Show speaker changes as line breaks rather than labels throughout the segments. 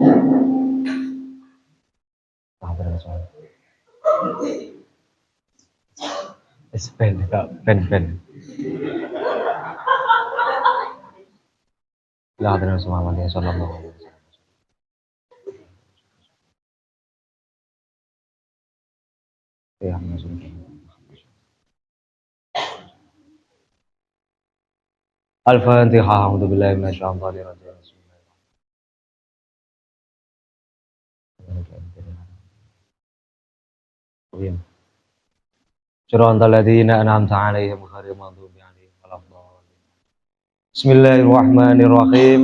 Ben. La terus Muhammad sallallahu alaihi wasallam. Ya, Al-Fatihah. A'udzubillahi minasyaitonir rajim. Bismillahirrahmanirrahim. Siratal ladzina an'amta 'alaihim ghairil maghdubi 'alaihim waladdallin. Bismillahirrahmanirrahim.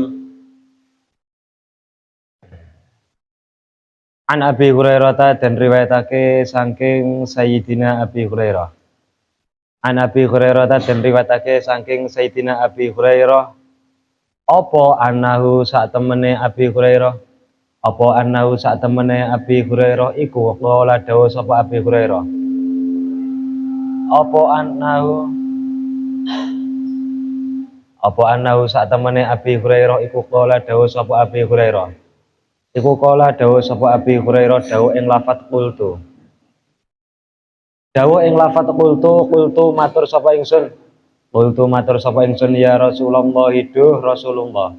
An Abi Hurairah dan riwayatake saking Sayyidina Abi Hurairah. An Abi Hurairah dan riwayatake saking Sayyidina Abi Hurairah. Apa annahu sak temene Abi Hurairah? Apa annahu sak temene Abi Hurairah iku qala dawuh sapa Abi Hurairah? Apa annahu sak temene Abi Hurairah iku qala dawuh sapa Abi Hurairah? Iku qala dawuh sapa Abi Hurairah dawuh ing lafat qultu. Dawuh ing lafat qultu matur sapa ingsun. Qultu matur sapa ingsun ya Rasulullah hiduh Rasulullah.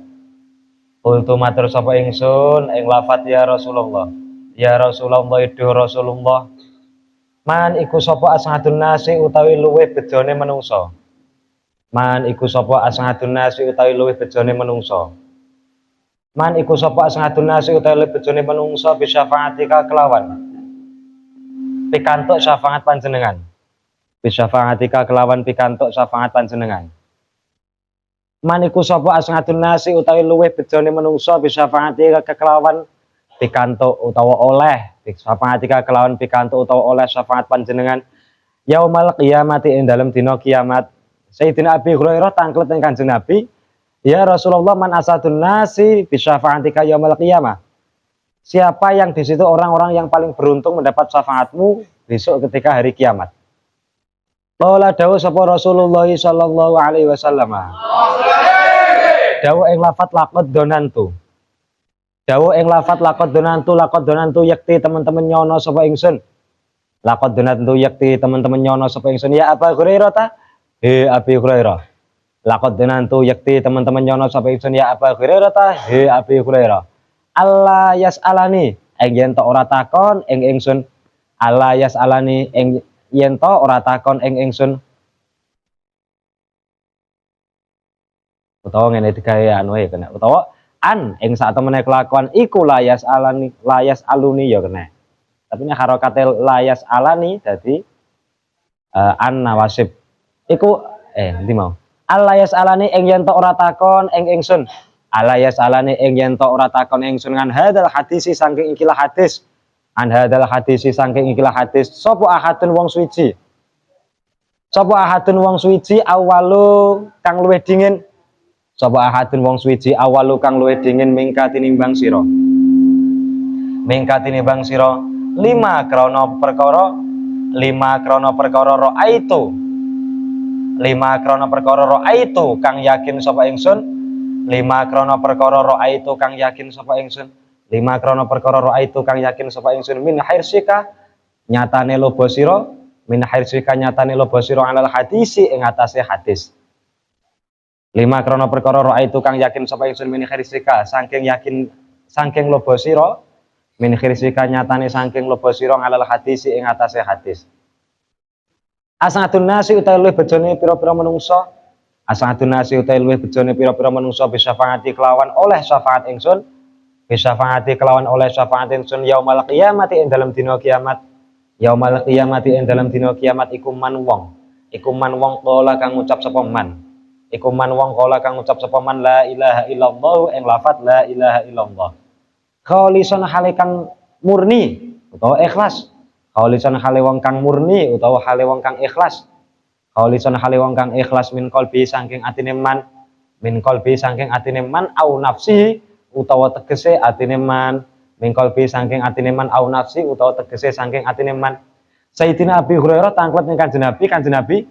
Qultu matur sapa ingsun ing lafat ya Rasulullah. Ya Rasulullah hiduh Rasulullah. Man iku sapa asngadun nasi utawi luwih bejone menungso. Man iku sapa asngadun nasi utawi luwih bejone menungso. Man iku sapa asngadun nasi utawi luwih bejone menungso bisyafaatika kelawan pikantuk syafaat panjenengan. Bisyafaatika kelawan pikantuk syafaat panjenengan. Man iku sapa asngadun nasi utawi luwih bejone menungso bisyafaatika kelawan pikantuk utawa oleh bisyafaatika kelawan pikantuk utawa oleh syafaat panjenengan yaumal qiyamati ing dalem dina kiamat. Sayyidina Abi Hurairah tangklet ing Kanjeng Nabi, ya Rasulullah man asadun nasi bisyafaatika yaumal qiyamah. Siapa yang di situ orang-orang yang paling beruntung mendapat syafaatmu besok ketika hari kiamat. Qala dawuh sapa Rasulullah sallallahu alaihi wasallam. Dawuh ing lafat laqad donantu. Dawuh ing lafat laqad donantu yakti teman-teman nyono sapa ingsun. Laqad donantu yakti teman-teman nyono sapa ingsun ya Abu Hurairah ta? He Abi Hurairah. Laqad donantu yakti teman-teman nyono sapa ingsun ya Abu Hurairah ta? He Abi Hurairah. Allah yas'alani ing yen to ora takon ing ingsun. Allah yas'alani ing yen to ora takon ing ingsun. Utawa ngene digawe anu ya kena. Utawa an ing sak temene kelakuan iku layas aluni ya kena. Tapi nek harokate layas alani dadi an nawasib. Iku ndi mau? Alayas alani ing yen to ora takon ing ingsun. Alayas alani ing yen to ora takon ingsun ngan hadal hadisi saking ikilah hadis. An hadal hadisi saking ikilah hadis. Sapa ahadun wong suci? Sapa ahadun wong suci awalu kang luwih dingin. Sapa ahadun wong suci awalu kang luwih dingin mingka tinimbang sira. Mingka tinimbang sira 5 krana perkara raaitu. 5 krana perkara raaitu kang yakin sapa ingsun. 5 krana perkara raaitu kang yakin sapa ingsun. 5 krana perkara raaitu kang yakin sapa ingsun min hirsika nyatane lobo sira. Min hirsika nyatane lobo sira alal hadisi ing atase hadis. 5 krana perkara raaitu kang yakin sapa ingsun min hirsika saking lobo sira. Min hirsika nyatane saking lobo sira alal hadisi ing atase hadis. Asnadun nasi utawi luwih bejone pira-pira manungsa. Asnadun nasi utawi luwih bejone pira-pira manungsa bisyafaati kelawan oleh syafaat ingsun. Bisyafaati kelawan oleh syafaat ingsun yaumal qiyamati ing dalem dina kiamat. Yaumal qiyamati ing dalem dina kiamat iku man wong. Iku man wong qala kang ngucap sapa man. Iku man wong qala kang ngucap sapa man la ilaha illallah ing lafat la ilaha illallah. Khalisan hale kang murni utawa ikhlas. Khalisan hale wong kang murni utawa hale wong kang ikhlas. Khalisan hale wong kang ikhlas min qalbi saking atine man. Min qalbi saking atine man au nafsi utawa tegese atine man. Min qalbi saking atine man au nafsi utawa tegese saking atine man. Sayyidina Abi Hurairah tangklet ning Kanjeng Nabi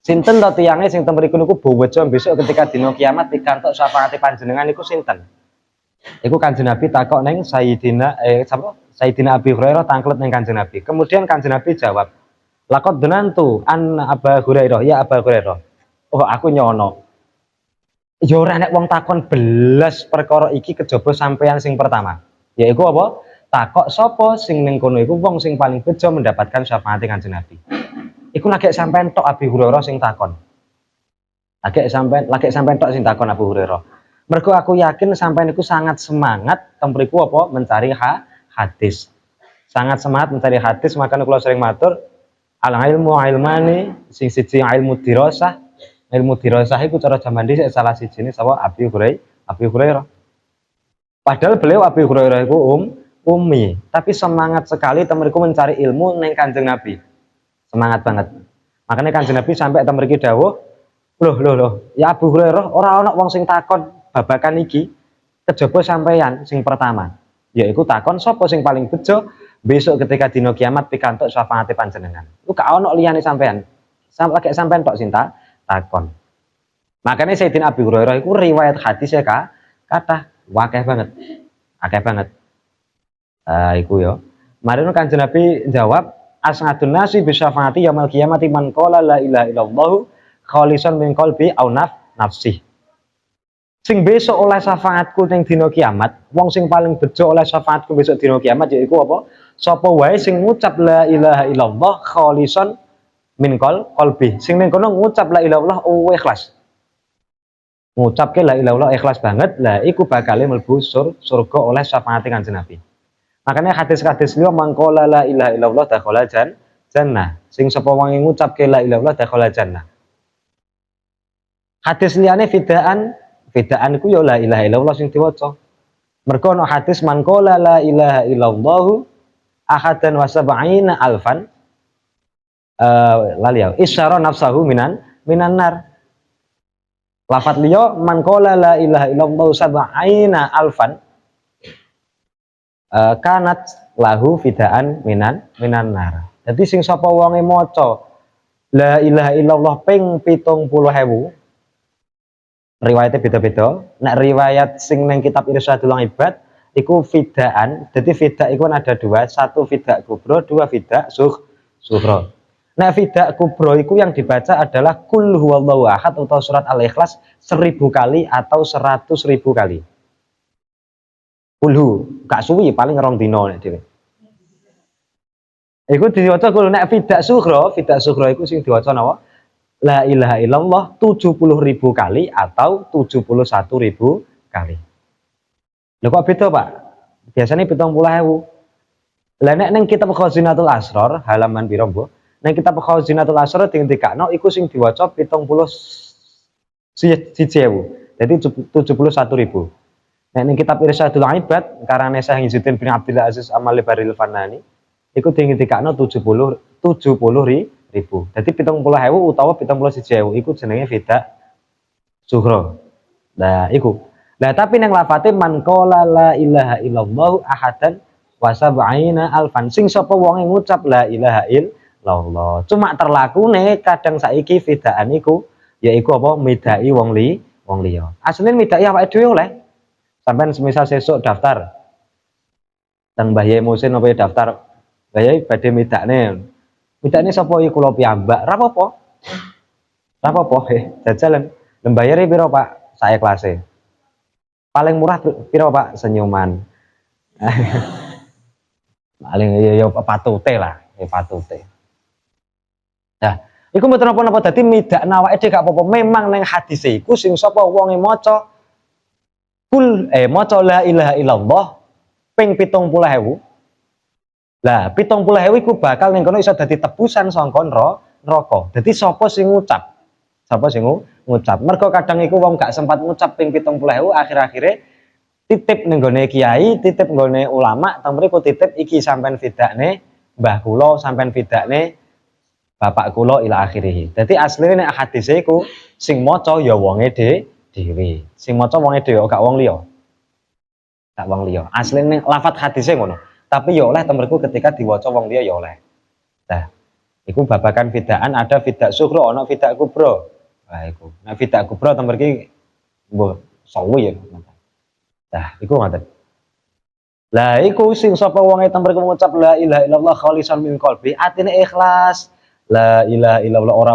sinten to tiyange sing temriku niku bewejo besok ketika dina kiamat pikantuk syafaate panjenengan niku sinten? Iku Kanjeng Nabi takok neng Sayyidina Abi Hurairah tangklet neng Kanjeng Nabi. Kemudian Kanjeng Nabi jawab, "Laqad dunantu an Aba Hurairah, ya Aba Hurairah." Oh, aku nyono. Ya ora nek wong takon belas perkara iki kejaba sampean sing pertama. Yaiku apa? Takok sapa sing ning kono iku wong sing paling bejo mendapatkan syafaat Kanjeng Nabi. Iku lagi sampean tok Abi Hurairah sing takon. Lagi sampean tok sing takon Abu Hurairah. Mergo aku yakin sampean iku sangat semangat tempriku apa mencari hadis. Sangat semangat mencari hadis, makanya kula sering matur al ilmu ilmani, sing siji ilmu dirasah. Ilmu dirasah iku cara jaman dhisik salah sijine sapa Abi Hurairah. Padahal beliau Abi Hurairah itu ummi, tapi semangat sekali temriku mencari ilmu neng Kanjeng Nabi. Semangat banget. Makanya Kanjeng Nabi sampai temriki dawuh, loh, ya Abu Hurairah ora ana wong sing takon babakan iki kejaba sampeyan sing pertama. Yaiku takon sapa sing paling bejo besok ketika dina kiamat pikantuk syafaate panjenengan. Iku gak ana liyane sampeyan. Lagi sampeyan tok sinta takon. Makanya Sayyidina Abi Hurairah iku riwayat hadis ya kata akeh banget. Akeh banget. Iku yo. Mari Kanjeng Nabi jawab, asnadun nasi bisyafaati yaumil qiyamati man qala la ilaha illallah khalisan min qalbi au nafsi. Sing besok oleh syafaatku ning dina kiamat, wong sing paling bejo oleh syafaatku besok dina kiamat yaiku apa? Sapa wae sing ngucap la ilaha illallah khalisan min qalbi. Sing ning kono ngucap la ilaha illallah ikhlas. Ngucap ke la ilaha illallah ikhlas banget, lah iku bakal mlebu surga oleh syafaat Kanjeng Nabi. Makanya hadis-hadis liya mangkola la ilaha illallah dakhala jannah. Sing sapa wong ngucap ke la ilaha illallah dakhala jannah. Hadis liyane fidaan iku ya la ilaha illallah sing diwaca. Mergo ana hadis mangkola la ilaha illallah ahadan wa sab'ina alfan lali ya isyara nafsahu minan nar. Lafat liya man qala la ilaha illallah sab'ina alfan kanat lahu fidaan minan nar. Jadi sing sapa wonge maca la ilaha illallah ping 70.000 riwayatnya beda-beda. Nek riwayat sing neng kitab Irsyadul Ibad iku fidaan. Jadi fida iku ada dua, satu fida kubro, dua fida sughra. Nah, fida kubro itu yang dibaca adalah kul huwallahu ahad atau surat Al-Ikhlas 1000 kali atau 100.000 kali. Kulhu, gak suwi paling rong dino nek dhewe. Iku diwaca kul nek fida sughra iku sing diwaca napa? La ilaha illallah 70.000 kali atau 71.000 kali. Lho kok beda, Pak? Biasanya 70.000. Lah nek ning kitab Khazinatul Asrar halaman pira, Mbok? Nek kitab Khazinatul Asrar dikakno iku sing diwaca 71.000. Jadi 71.000. Nek ning kitab Irsyadul Ibad karane Syekh Izzuddin bin Abdul Aziz Amal Baril Fanani iku dikakno 70.000. Jadi 70.000 utawa 71.000 iku jenenge fida sughra. Nah, iku. Lah tapi nang lafate man qala la ilaha illallah ahadan wa sab'ina alfan. Sing sapa wonge ngucap la ilaha illallah. Cuma terlakune kadang saiki fidaan iku yaiku apa midai wong liya. Asline midai awake dhewe oleh. Sampeyan semisal sesuk daftar teng Mbah Yai Musin apa daftar Mbah Yai badhe midakne. Midakne sapa iki kula piyambak. Ra apa-apa. Ra apa-apa, jajalan. Lembayare pira, Pak? Saya kelasé. Paling murah piro Pak? Senyuman. Paling ya patute lah, patute. Nah, iku mboten napa-napa dadi midakna awake dhewe gak apa-apa. Memang ning hadis iku sing sapa wonge maca maca la ilaha illallah ping 70.000. Lah, 70.000 iku bakal ning kono iso dadi tebusan saka neraka. Dadi sapa sing ngucap? Sapa sing ngucap? Mergo kadang iku wong gak sempat ngucap ping 70.000 akhir-akhire titip ning gone kiai, titip nggone ulama, teng mriku titip iki sampean fidakne mbah kula, sampean fidakne bapak kula ila akhirih. Dadi asline nek hadis iku sing maca ya wonge dhewe. Sing maca wonge dhewe gak wong liya. Gak wong liya. Asline lafat hadise ngono. Tapi ya oleh teng mriku ketika diwaca wong liya ya oleh. Nah, iku babakan fidaan ada fidak sughra, ana fidak kubra. Nah iku. Nah fidak kubra teng mriki mbuh sawi ya. Nah, iku ngoten. Lah iku sing sapa wong e temrek ngucap la ilaha illallah khalisan min qalbi, atine ikhlas. La ilaha illallah ora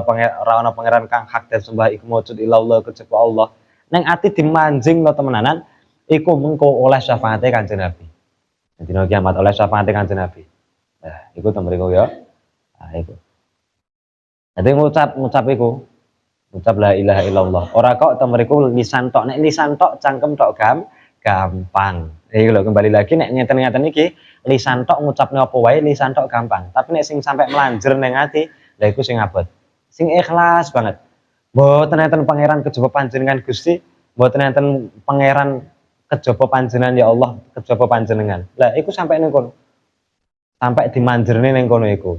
ana pangeran kang hak den sembah iku mujud illallah kejaba Allah. Neng ati dimanjing lo temenanan, iku mengko oleh syafaate Kanjeng Nabi. Dina kiamat oleh syafaate Kanjeng Nabi. Nah, iku temrek ya. Nah, iku. Dadi ngucap iku, ngucap la ilaha illallah. Ora kok temriku lisan tok, nek lisan tok cangkem tok gampang. Iki lho kembali lagi nek ngeten-ngeten iki lisan tok ngucapne apa wae lisan tok gampang. Tapi nek sing sampai melanjer ning ati, lha iku sing abot. Sing ikhlas banget. Mboten enten pangeran kejaba panjenengan Gusti, mboten enten pangeran kejaba panjenengan ya Allah, kejaba panjenengan. Lah iku sampai ning kono. Sampai dimanjerne ning kono iku.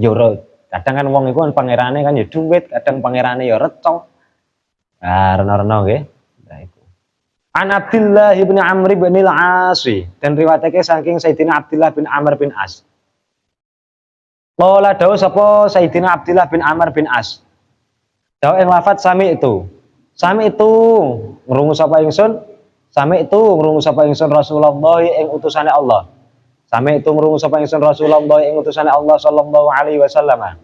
Ya ora kadang kan wong iku kan pangerane kan ya duit, kadang pangerane ya reca. Nah, rena-rena nggih. Nah iku. An Abdullah bin Amr bin al-As dan riwayatake saking Sayyidina Abdullah bin Amr bin As. Qala dawuh sapa Sayyidina Abdullah bin Amr bin As. Dawuh ing lafaz sami itu. Sami itu ngrungu sapa ingsun? Sami itu ngrungu sapa ingsun Rasulullah ing utusane Allah. Sami itu ngrungu sapa ingsun Rasulullah ing utusane Allah sallallahu alaihi wasallam.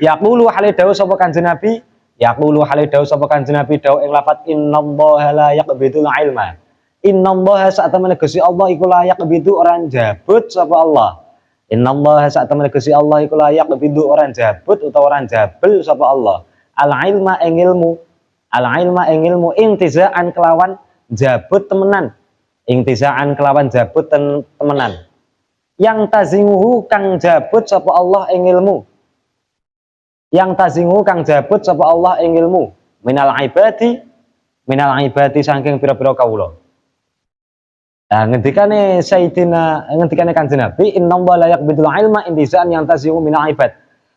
Yaqulu hale dawuh sapa Kanjeng Nabi, yaqulu hale dawuh sapa Kanjeng Nabi dawuh ing lafaz innallaha la yaqbidul ilma. Innallaha sak temene Gusti Allah iku layak bidu orang jabut sapa Allah. Innallaha sak temene Gusti Allah iku layak bidu orang jabut utawa orang jabel sapa Allah. Al ilma ing ilmu, al ilma ing ilmu intizaan kelawan jabut temenan. Intizaan kelawan jabut temenan. Yang tazinguhu kang jabut sapa Allah ing ilmu. Yang tazinguhu kang jabut sapa Allah ing ilmu. Minal ibadi saking pira-pira kawula. Nah, ngendikane Kanjeng Nabi, innallaha la yaqbidul ilma intizaan yang tazinguhu minal ibad.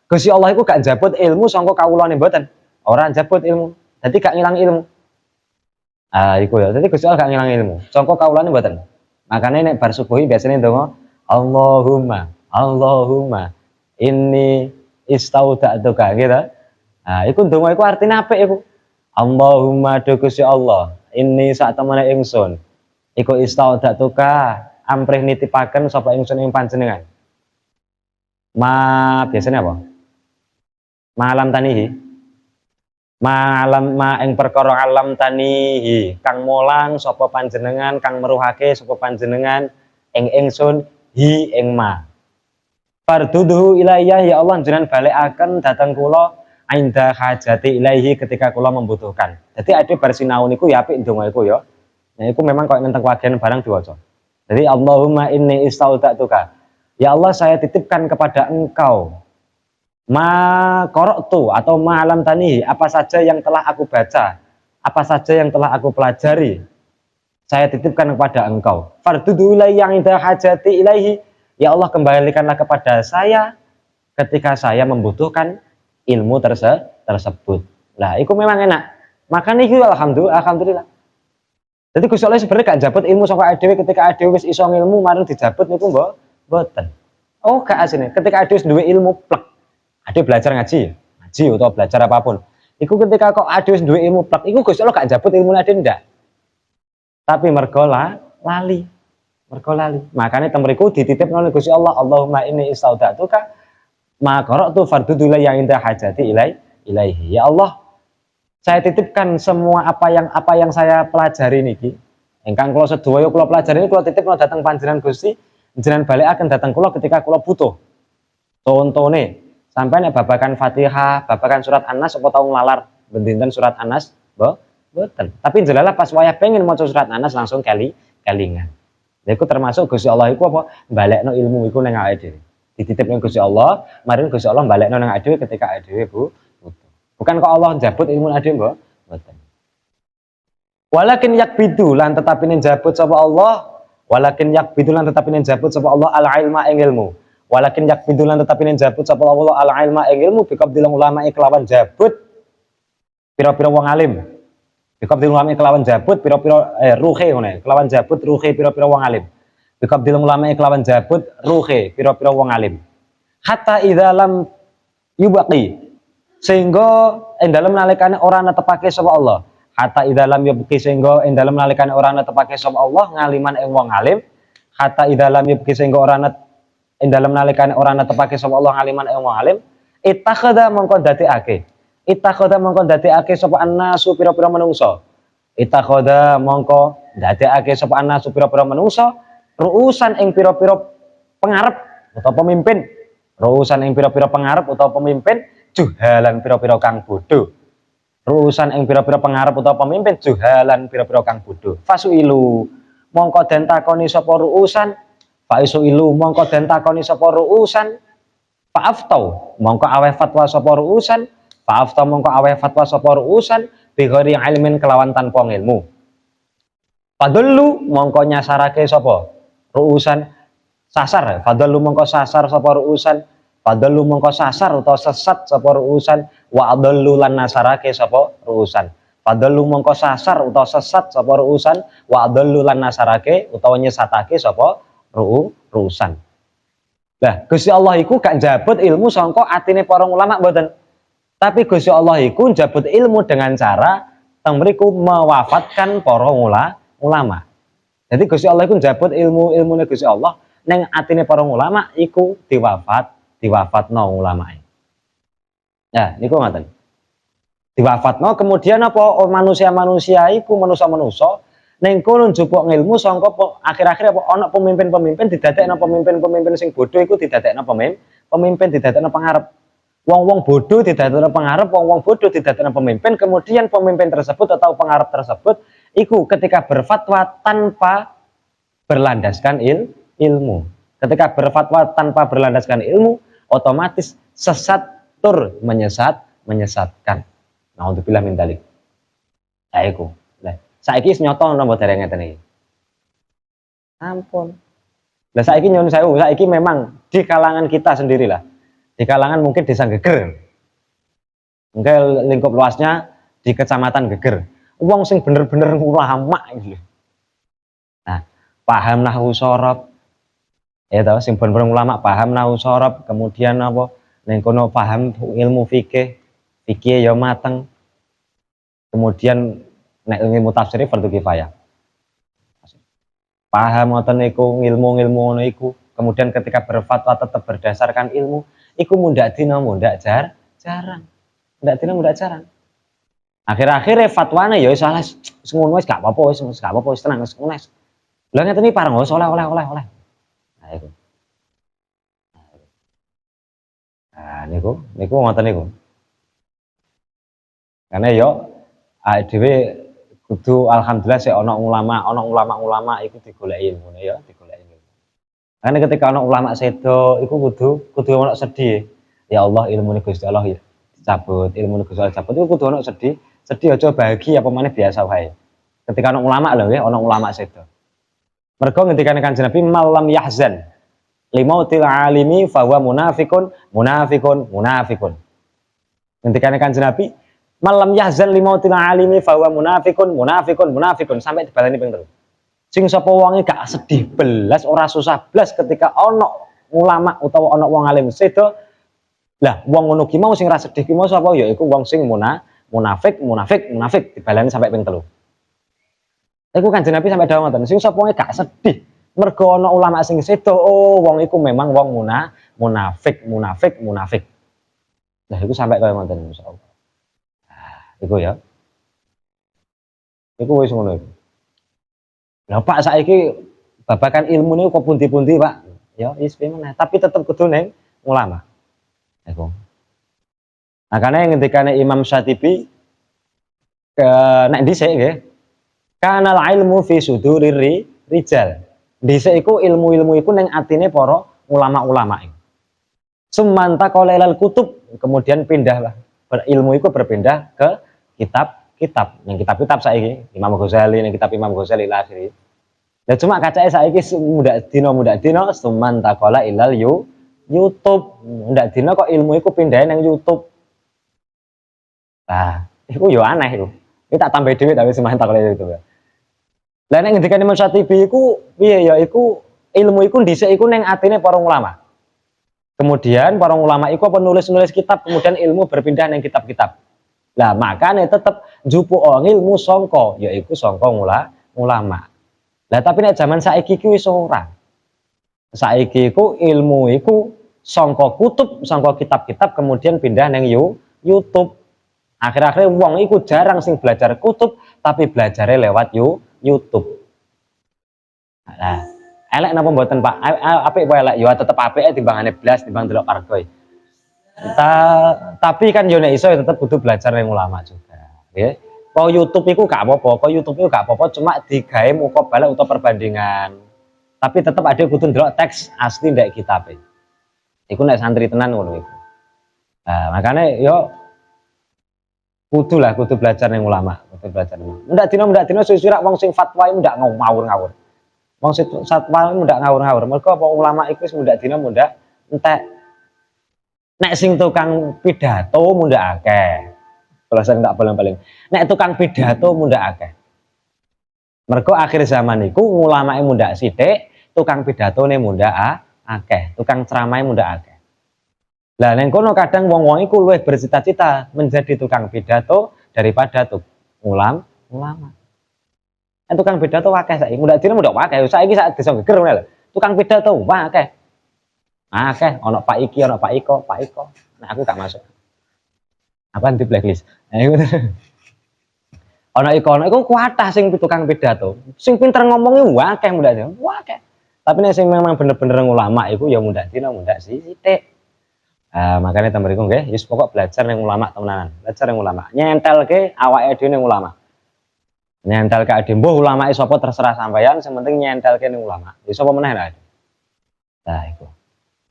Gusti Allah iku gak jabut ilmu sangka kawulane mboten. Ora jabut ilmu. Dadi gak ngilang ilmu. Ah, iku ya. Dadi Gusti Allah gak ngilang ilmu. Sangka kawulane mboten. Makane nek bar subuhi biasane ndonga Allahumma inni istauda'tuka gitu. Nah, iku ndonga iku artine apik iku. Allahumma do Gusti Allah, inni sak temene ingsun iku istauda'tuka amprih nitipaken sapa ingsun ing panjenengan. Biasanya apa? Malam tanihi. Ma ing perkara alam tanihi kang mulang sapa panjenengan kang meruhake sapa panjenengan ing ingsun hi ing ma farduduhu ilayya ya Allah jenengan balekaken dhateng kula ainda hajati ilaihi ketika kula membutuhkan. Jadi ade bar sinau niku ya apik ndonga iku ya. Nah iku memang kok nenteng wagian barang diwaca. Jadi Allahumma inni istauda'tuka. Ya Allah saya titipkan kepada engkau ma qara'tu atau ma alam tanihi, apa saja yang telah aku baca, apa saja yang telah aku pelajari, saya titipkan kepada engkau. Fardudu ilayya inda hajati ilaihi, ya Allah kembalikanlah kepada saya ketika saya membutuhkan ilmu tersebut. Lah, itu memang enak. Makanya itu alhamdulillah. Jadi Gusti Allah sebenarnya gak jabut ilmu saka adewe ketika adewe wis iso ilmu marang dijabut niku mboten. Oh, gak asine. Ketika adewe duwe ilmu plek. Ade belajar ngaji atau belajar apapun. Iku ketika kok ade wis duwe ilmu plek, iku Gusti Allah gak jabut ilmune ade ndak. Tapi mergo lali. Mergo lali. Makane temriku dititipno oleh Gusti Allah, Allahumma inni istauda'tuka ma qara'tu fardudu ilayya inda hajati ilaihi. Ya Allah, saya titipkan semua apa yang saya pelajari niki. Ingkang kula sedaya kula pelajari niki kula titipno dhateng panjenengan Gusti, jenengan balekaken dhateng kula ketika kula butuh. Contone sampai nek babakan Fatihah, babakan surat An-Nas apa tau nglalar bendinten surat An-Nas, mboten. Tapi jelalah pas wayah pengen maca surat An-Nas langsung kelingan. Lha iku termasuk Gusti Allah iku apa? Balekno ilmu iku ning awake dhewe. Dititipno Gusti Allah, mari Gusti Allah balekno ning awake dhewe ketika awake dhewe butuh. Bukan kok Allah jabut ilmu awake dhewe, mboten. Walakin yakbidu lan tetapi njabut sapa Allah, walakin yakbidu lan tetapi njabut sapa Allah al-ilma ing ilmu. Walakin yakbidulan tetapi njabut sapa Allah al-ilma ing ilmu biqabdil ulama kelawan jabut pira-pira wong alim. Biqabdil ulama kelawan jabut pira-pira ruhe ngene, kelawan jabut ruhe pira-pira wong alim. Biqabdil ulama kelawan jabut ruhe pira-pira wong alim. Hatta idza lam yubaqi sehingga ing dalem nalikane ora netepake sapa Allah. hatta idalam yubki sehingga ing dalem nalikane ora netepake sapa Allah ngaliman ing wong alim, hatta idalam yubki sehingga ora net ing dalem nalikane ora netepake sapa Allah ngaliman ing wong alim, ittakhadha mongko dadekake. Ittakhadha mongko dadekake sapa annasu pira-pira manungsa. Ittakhadha mongko dadekake sapa annasu pira-pira manungsa ruusan ing pira-pira pengarep utawa pemimpin. Ruusan ing pira-pira pengarep utawa pemimpin juhalan pira-pira kang bodho. Ruusan ing pira-pira pengarep utawa pemimpin juhalan pira-pira kang bodho. Fasuilu mongko den takoni sapa ruusan, faisuilu mongko den takoni sapa ruusan, faaftau mongko aweh fatwa sapa ruusan, faaftau mongko aweh fatwa sapa ruusan bighairi ilmin kelawan tanpa ilmu. Fadullu mongko nyasarake sapa ruusan sasar, fadullu mongko sasar sapa ruusan, fadullu mongko sasar utawa sesat sapa ruusan, wa adallu lan nasarake sapa ruusan. Fadullu mongko sasar utawa sesat sapa ruusan, wa adallu lan nasarake utawa nyesatake sapa ruusan. Lah Gusti Allah iku gak njabut ilmu sangka atine para ulama mboten. Tapi Gusti Allah iku njabut ilmu dengan cara teng mriku mewafatkan para ulama. Jadi Gusti Allah iku njabut ilmune Gusti Allah neng atine para ulama iku diwafatno ulamae. Ya, niku ngoten. Diwafatno kemudian apa manusia-manusia iku manusia-manusia ning kono njupuk ilmu sangka akhir-akhir apa ana pemimpin-pemimpin didadekno pemimpin-pemimpin sing bodho iku didadekno pemimpin didadekno pengarep. Wong-wong bodho didadekno pengarep, wong-wong bodho didadekno pemimpin, kemudian pemimpin tersebut atau pengarep tersebut iku ketika berfatwa tanpa berlandaskan ilmu. Ketika berfatwa tanpa berlandaskan ilmu, otomatis sesat tur menyesatkan. Naudzubillah min dzalik. Aiku. Lah, saiki wis nyoto napa dereng ngeten iki. Ampun. Lah saiki nyuwun sewu, saiki memang di kalangan kita sendirilah. Di kalangan mungkin desa Geger. Mungkin lingkup luasnya di kecamatan Geger. Wong sing bener-bener ulama iki. Nah, paham nahwu shorob, ya tahu sing bener-bener ulama paham nahwu shorob, kemudian apa ning kono paham ilmu fikih ya mateng, kemudian nek ilmu tafsir fardu kifayah paham ngoten niku ilmu-ilmu ngono iku, kemudian ketika berfatwa tetap berdasarkan ilmu iku mundak dina mundak jarang akhir-akhir fatwane ya salah ngono wis gak apa-apa wis tenang wis ngono. Lha ngeten iki pareng oleh. Nah iku. Nah niku ngoten niku. Karena yo dhewe kudu alhamdulillah sik ana ulama iku digoleki ilmune ya, digoleki ilmu. Karena ketika ana ulama sedo iku kudu ana sedih. Ya Allah ilmune Gusti Allah ya dicabut, ilmune Gusti Allah cabut iku kudu ana sedih aja bahagia apa maneh biasa wae. Ketika ana ulama lho nggih, ana ulama sedo. Mergo ngendikane Kanjeng Nabi malam yahzan limautil alimi fa huwa munafiqun. Ngendikane Kanjeng Nabi malam yahzan limautil alimi fa huwa munafiqun sampai dibalani ping 3. Sing sapa wonge gak sedih belas, ora susah belas ketika ana ulama utawa ana wong alim sedo. Lah wong ngono ki mau sing ra sedih ki mau sapa ya iku wong sing munafik dibalani sampai ping 3. Iku Kanjeng Nabi sampai dawuh ngoten, sing sapa wae gak sedih mergo ana ulama sing sedo, oh wong iku memang wong munafik. Lah iku sampai kaya ngoten insyaallah. Iku ya. Iku wis ngono iku. Lah Pak saiki babakan ilmu niku kok pundi-pundi, Pak. Ya wis meneh, tapi tetep kudu ning ulama. Iku. Makane ngendikane Imam Syatibi nek dhisik nggih kanal ilmu fi sudurir rijal. Dhisik iku ilmu-ilmu iku ning atine para ulama-ulama iku. Sumanta qalailal kutub, kemudian pindahlah ilmu iku berpindah ke kitab-kitab. Ning kitab-kitab saiki Imam Ghazali, ning kitab Imam Ghazali la akhiri. Lah cuma kacake saiki mudak dina sumanta qalailal YouTube. Mudak dina kok ilmu iku pindahe ning YouTube. Nah, iku yo aneh iku. Iki tak tambah dhewe tapi sumanta qalailal YouTube. Lah nek ngendikane Imam Syatibi iku piye ya iku ilmu iku dhisik iku ning atine para ulama. Kemudian para ulama iku apa nulis kitab, kemudian ilmu berpindah ning kitab-kitab. Lah makane tetep njupuk ilmu sangka yaiku sangka ulama. Lah tapi nek zaman saiki ki wis ora. Saiki iku ilmu iku sangka kutub, sangka kitab-kitab kemudian pindah nang YouTube. Akhir-akhir wong iku jarang sing belajar kutub tapi belajarnya lewat YouTube. Nah, elek napa mboten Pak? Apik apa elek? Ya tetep apike timbangane blas timbang delok kargoe. Tapi kan yo nek iso ya tetep kudu belajar ning ulama juga, nggih. Kok YouTube iku gak apa-apa, kok YouTube iku gak apa-apa cuma digawe muka balik utawa perbandingan. Tapi tetep ada kudu ndelok teks asli ndek kitabe. Iku nek santri tenan ngono iku. Nah, makane yo kudu belajar ning ulama, kudu belajar. Ndak dina suwi-suwi wong sing fatwa iku ndak ngawur-ngawur. Wong sing fatwa iku ndak ngawur-ngawur. Mergo apa ulama iku wis ndak dina mundak entek. Nek sing tukang pidato mundak akeh. Kalau saya nggak paling-paling. Nek tukang pidato mundak akeh. Mergo akhir zaman iku ulama mundak sithik, tukang pidatone mundak akeh, tukang ceramah mundak akeh. Lah neng kono kadang wong-wong iku luwih bercita-cita menjadi tukang pidato daripada ulama. Tukang pidato akeh saiki, mundak dina mundak akeh. Saiki sak desa geger ngene lho. Tukang pidato wah akeh. Akeh ana Pak Iki, ana Pak Iko. Nah aku gak masuk. Apa di blacklist. Nah iku. Ana iku kuatah sing tukang pidato. Sing pinter ngomongnya akeh mundak dina. Wah akeh. Tapi nek sing memang bener-bener ulama iku ya mundak dina mundak sithik. Makanya temen iku nggih, wis pokok belajar ning ulama temenan. Belajar ning ulama. Nyentelke awake dhewe ning ulama. Nyentelke ade mbuh ulama sapa terserah sampeyan, sing penting nyentelke ning ulama. Ya sapa meneh lah. Nah iku.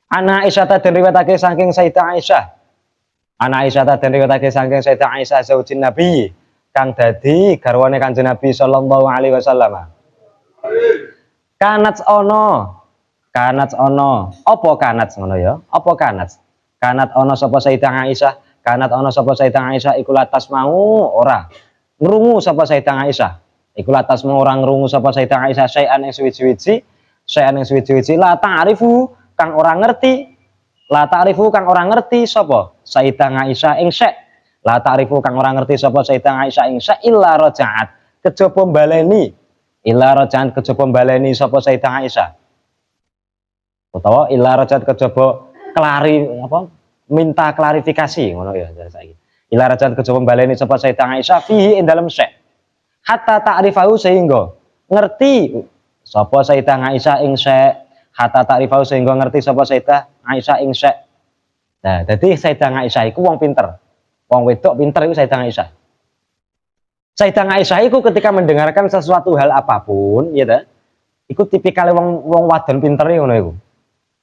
Ana Aisyah ta den riwayatake saking Sayyidah Aisyah. Ana Aisyah ta den riwayatake saking Sayyidah Aisyah zaujin Nabi kang dadi garwane Kanjeng Nabi sallallahu alaihi wasallam. Kanat ono. Apa kanat ngono ya? Apa kanat? Kanat ono sapa Sayyidah Aisyah, kanat ono sapa Sayyidah Aisyah iku latas mau ora ngrungu sapa Sayyidah Aisyah. Iku latas mau ora ngrungu sapa Sayyidah Aisyah sayan ing suwi-suwi, la ta'rifu kang ora ngerti, la ta'rifu kang ora ngerti sapa Sayyidah Aisyah ing syek, la ta'rifu kang ora ngerti sapa Sayyidah Aisyah ing syek illa rajaat kejaba baleni sapa Sayyidah Aisyah, utawa illa rajaat kejaba minta klarifikasi ngono ya saiki. Illa rajaat kejaba baleni sapa Sayyidah Aisyah fihi ing dalem syek hatta ta'rifahu sehingga ngerti sapa Sayyidah Aisyah ing syek, hatta ta'rifahu sehingga ngerti sapa Sayyidah Aisyah ing syek. Nah, dadi Sayyidah Aisyah iku wong pinter. Wong wedok pinter iku Sayyidah Aisyah. Sayyidah Aisyah iku ketika mendengarkan sesuatu hal apapun, ya ta, iku tipikal wong wadon pinter ngono iku.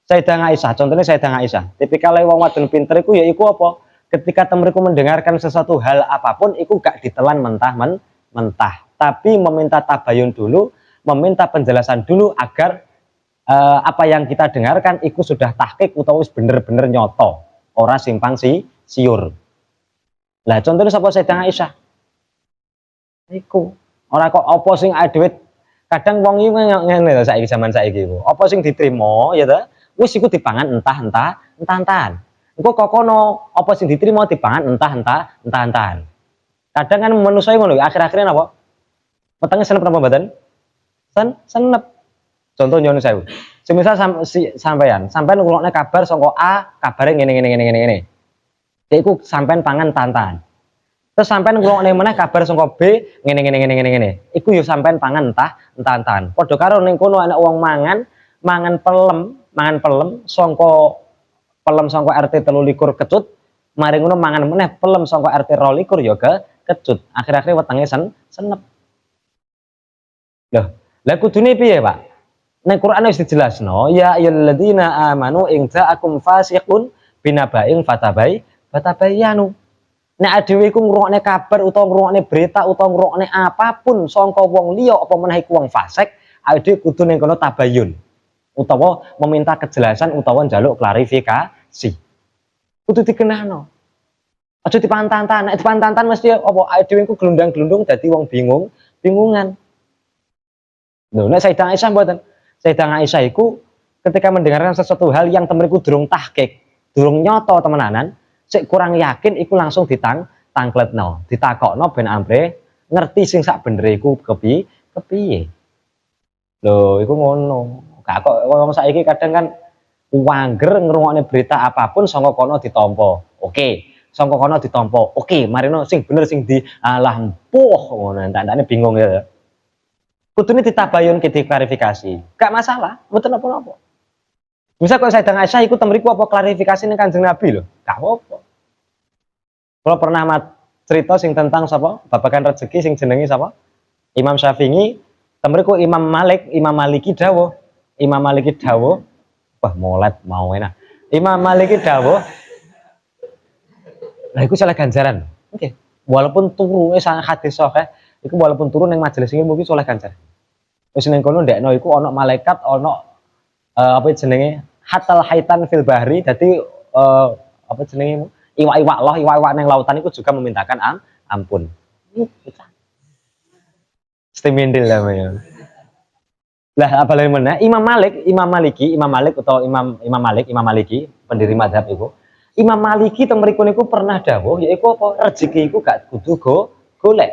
Sayyidah Aisyah, contohnya Sayyidah Aisyah, tipikal wong wadon pinter iku ya iku apa? Ketika temeriku mendengarkan sesuatu hal apapun, iku gak ditelan mentah, tapi meminta tabayun dulu, meminta penjelasan dulu agar apa yang kita dengarkan itu sudah tahqiq utawa wis bener-bener nyoto, ora simpang siur. Lah contohnya sapa Sayyidah Aisyah? Iku ora kok apa sing dhewe kadang wong iki ngene lho saiki zaman saiki iku. Apa sing diterima ya ta? Wis iku dipangan entah-entahan. Engko kok kono apa sing diterima dipangan entah-entahan. Kadang kan manusa ngono akhir-akhirnya napa? Wetenge senep napa mboten? Senep. Contoh nyono sewu. Semisal sampean ngrungokne kabar saka A, kabare ngene. Iku sampean pangan tantan. Terus sampean ngrungokne meneh kabar saka B ngene. Iku yo sampean pangan entah-entahan. Padha karo ning kono ana wong mangan pelem saka RT 23 kecut, mari ngono mangan meneh pelem saka RT 22 ya kecut. Akhir-akhir wetenge senep. Lah kudune piye, Pak? Nek Quran wis dijelasno, ya ayyuhalladzina amanu in ja'akum fasiqun binaba'in fatabayyanu. Nek dhewe iku ngrungokne kabar utawa ngrungokne berita utawa ngrungokne apapun saka wong liya apa meneh iku wong fasik, awake kudu ning kono tabayun. Utawa meminta kejelasan utawa njaluk klarifikasi. Kudu dikenahno. Aja dipantan-tantan, nek dipantan-tantan mesti apa awake dhewe iku glundang-glundung dadi wong bingungan. Lho nek Sayyidah Aisyah mboten. Sayyidah Aisyah iku ketika mendengarkan sesuatu hal yang temenku durung tahqiq, durung nyoto temenanan, sik kurang yakin iku langsung tangkletno, ditakokno ben ampre ngerti sing sak benere iku kepiye. Lho, iku ngono. Gak kok wong saiki kadang kan wanger ngrungokne berita apapun saka kono ditampa. Oke, saka kono ditampa. Oke, marino sing bener sing di alah empuh ngono. Entek-entekne bingung ya. Kudune ditabayun diklarifikasi. Gak masalah, mboten apa-apa. Misal kok Sayyidah Aisyah iku temriku apa klarifikasi ning Kanjeng Nabi lho. Gak apa-apa. Kalau pernah cerita sing tentang sapa? Babagan rezeki sing jenenge sapa? Imam Syafi'i, temriku Imam Maliki dawuh. Imam Maliki dawuh, wah molet mau enak. Imam Maliki dawuh, lah iku salah ganjaran. Oke. Walaupun turu sang hadis sahih, iku walaupun turun ning majelis ilmu iki soleh ganjaran. Wis ning kono ndekno iku ana malaikat, ana apa jenenge? Hatal haitan fil bahri, dadi apa jenenge? Iwak-iwak loh, iwak-iwak ning lautan itu juga memintakan ampun. Stimindil namanya. Lah apa lagi mana? Imam Malik atau Imam Maliki, pendiri mazhab itu. Imam Maliki teng mriku niku pernah dawuh yaiku apa? Rezeki iku gak kudu golek.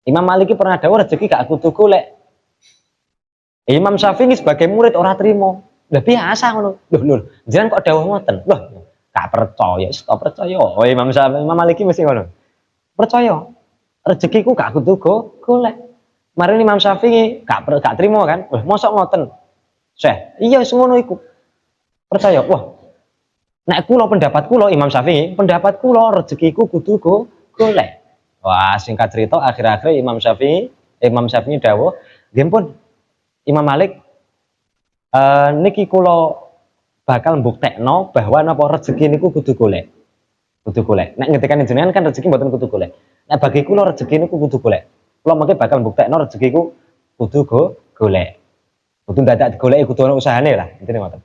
Imam Maliki pernah dawuh rezeki gak kudu golek. Imam Syafi'i sebagai murid ora trimo. Lah biasa ngono. Lho, jenengan kok dawuh ngoten? Loh, gak percaya, stop percaya. Oh, Imam Maliki mesti ngono. Percaya. Rezekiku gak kudu golek. Mari Imam Syafi'i gak trimo kan? Wah, mosok ngoten. Syekh, iya wis ngono iku. Percaya. Wah. Nek kula pendapat kula Imam Syafi'i, pendapat kula rezekiku kudu golek. Wah, singkat cerita akhir-akhir Imam Syafi'i dawuh, nggih pun Imam Malik niki kula bakal mbuktekno bahwa napa rezeki niku kudu golek. Kudu golek. Nek ngendikane jenengan kan rezeki mboten kudu golek. Nek bagi kula rezeki niku kudu golek. Kula mengke bakal mbuktekno rezekiku kudu golek. Kudu dadak digoleki kudu ana usahane lah, intine ngoten.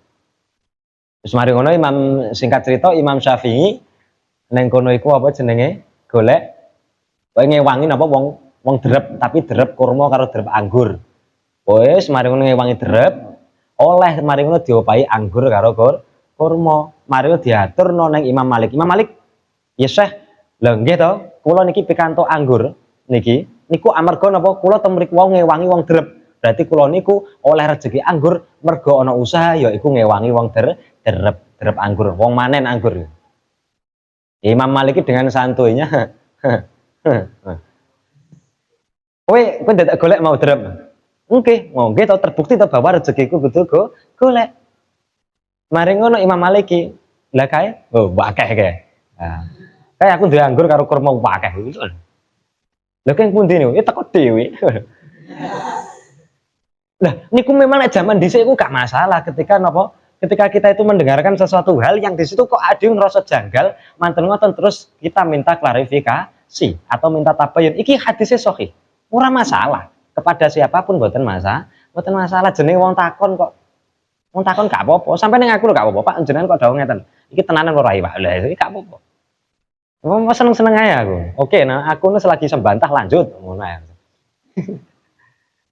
Terus mari ngono Imam singkat cerita Imam Syafi'i neng kono iku apa jenenge? Golek kowe ngewangi napa wong drep tapi drep kurma karo drep anggur. Wes mari ngono ngewangi drep oleh mari ngono diopahi anggur karo kurma. Mari diaturno ning Imam Malik. Imam Malik, ya Syekh, lha nggih to, kula niki pikantuk anggur niki. Niku amarga napa kula teng mriku wau ngewangi wong drep. Berarti kula niku oleh rezeki anggur mergo ana usaha ya iku ngewangi wong drep anggur, wong manen anggur. Imam Malik dengan santuinya. Kowe dadak golek mau drep. Oke, mau nggih to terbukti to bahwa rezekiku kudu golek. Mari ngono Imam Maliki. Lah kae, oh akeh kae. Nah, kae aku duwe anggur karo kurma akeh iku. Lha keng pundi niku? Ya teko dhewe. Lah niku memang nek zaman dhisik iku gak masalah ketika napa? Ketika kita itu mendengarkan sesuatu hal yang di situ kok ada yang ngerasa janggal, manten ngoten terus kita minta klarifikasi atau minta tabayun. Iki hadisnya sahih. Ora masalah. Kepada siapapun mboten masalah jenenge wong takon kok. Wong takon gak apa-apa. Sampai ning aku lho gak apa-apa, Pak. Jenengan kok dawuh ngeten. Iki tenanan ora Pak. Lah iki gak apa-apa. Wong seneng-seneng ae aku. Oke, nah aku nu selagi sembantah lanjut ngono ae.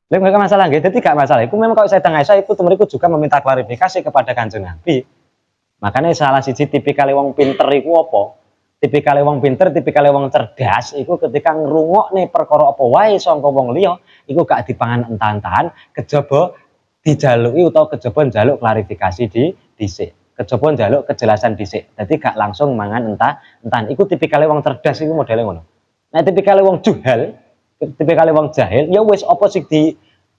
Lha enggak masalah nggih. Dadi gak masalah. Iku memang kalau Sayyidah Aisyah iku temriku juga meminta klarifikasi kepada Kanjeng Nabi. Makanya salah siji tipikal wong pinter iku apa? Tipikal wong pinter, tipikal wong cerdas iku ketika ngrungokne perkara apa wae saka wong liya, iku gak dipangan entan-entan, kejaba dijaluki utawa kejaba njaluk klarifikasi dhisik. Kejaba njaluk kejelasan dhisik. Dadi gak langsung mangan entan. Iku tipikal wong cerdas iku modele ngono. Nek tipikal wong juhal, tipikal wong jahil, ya wis apa sing di